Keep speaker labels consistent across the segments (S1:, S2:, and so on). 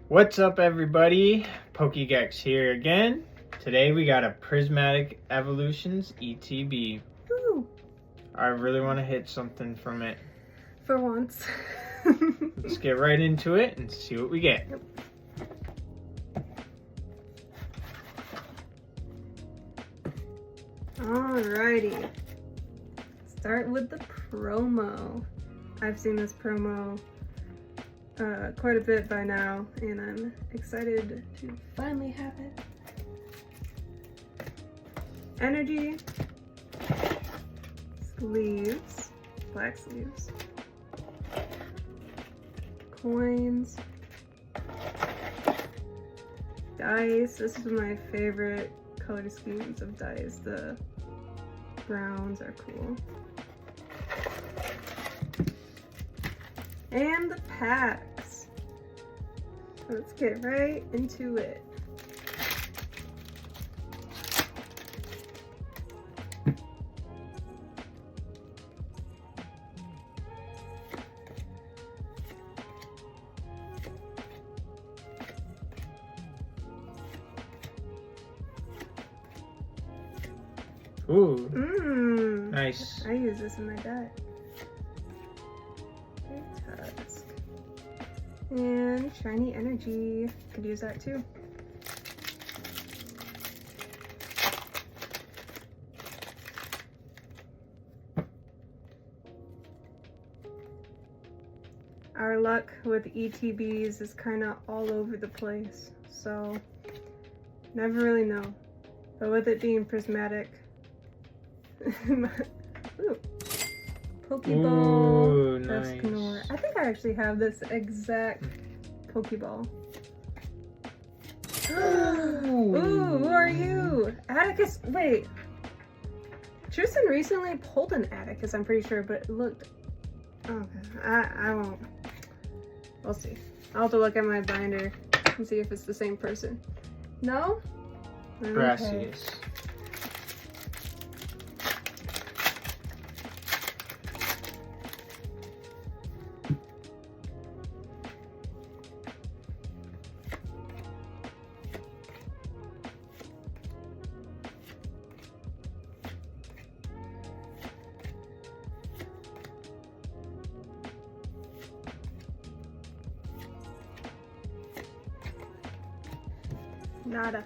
S1: What's up, everybody? Pokegex here again. Today we got a Prismatic Evolutions ETB.
S2: Woo.
S1: I really want to hit something from it.
S2: For once.
S1: Let's get right into it and see what we get.
S2: Yep. Alrighty. Start with the promo. I've seen this promo quite a bit by now, and I'm excited to finally have it. Energy, sleeves, black sleeves, coins, dice. This is my favorite color schemes of dice. The browns are cool. And the packs. Let's get right into it.
S1: Ooh, nice.
S2: I use this in my diet. Tusk. And shiny energy. Could use that too. Our luck with ETBs is kind of all over the place, so never really know. But with it being prismatic, ooh. Pokeball.
S1: Ooh, nice.
S2: I think I actually have this exact Pokeball. Ooh, who are you? Atticus. Wait. Tristan recently pulled an Atticus, I'm pretty sure, but it looked. Okay, I won't. We'll see. I'll have to look at my binder and see if it's the same person. No? Okay.
S1: Brassius.
S2: Nada.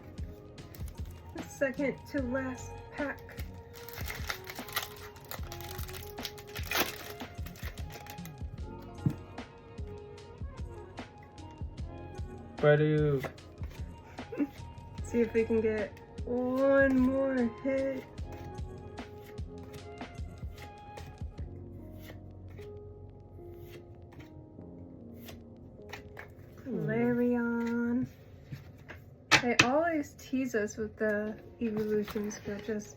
S2: The second to last pack.
S1: Badoo.
S2: See if we can get one more hit. Larion. They always tease us with the evolutions, but just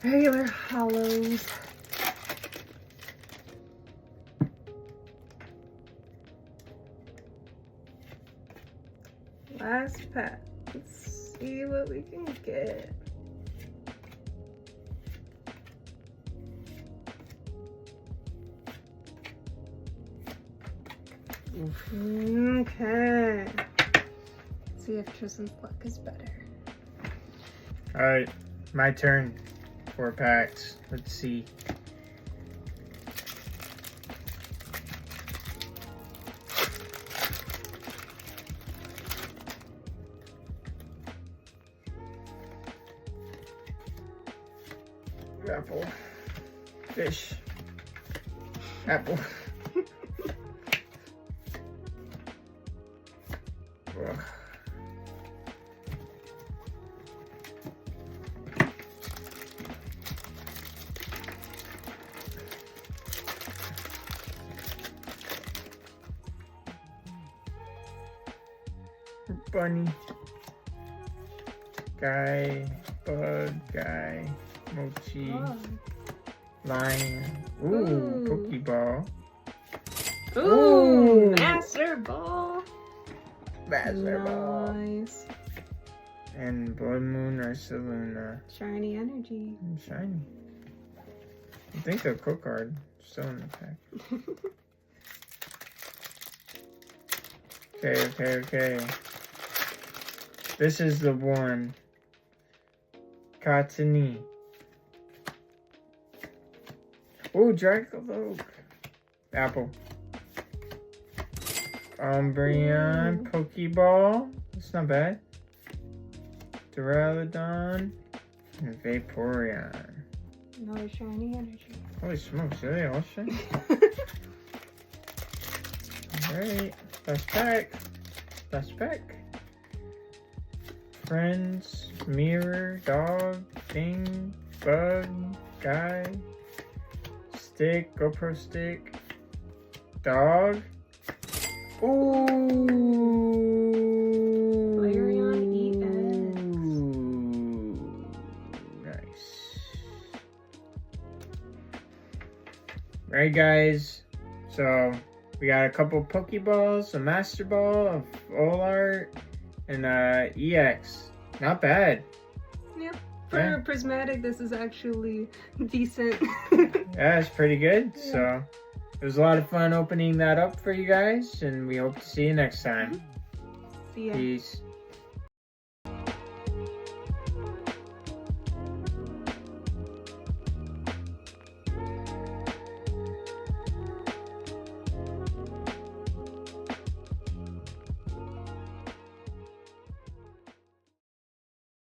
S2: regular hollows. Last pack. Let's see what we can get. Okay. See if Tristan's luck is better.
S1: Alright, my turn. 4 packs. Let's see. Apple. Fish. Apple. Ugh. Bunny. Guy. Bug. Guy. Mochi.
S2: Oh.
S1: Lion. Ooh, Pokeball.
S2: Ooh, Master Ball.
S1: Master Ball.
S2: Nice.
S1: And Blood Moon or Saluna.
S2: Shiny energy.
S1: Shiny. I think the code card is still in the pack. Okay. This is the one. Katani. Oh, Draco. Apple. Umbreon. Pokeball. That's not bad. Duraludon. And Vaporeon.
S2: Another shiny energy.
S1: Holy smokes, really? All shiny? Alright. Last pack. Friends. Mirror. Dog. Thing. Bug. Guy. Stick. GoPro stick. Dog. Ooh.
S2: Flareon EX.
S1: Nice. Right, guys. So we got a couple Pokeballs, a Master Ball, of Olart, and EX. Not bad.
S2: Yep. For
S1: Yeah.
S2: Prismatic, this is actually decent.
S1: Yeah, it's pretty good.
S2: Yeah.
S1: So it was a lot of fun opening that up for you guys, and we hope to see you next time.
S2: See ya.
S1: Peace.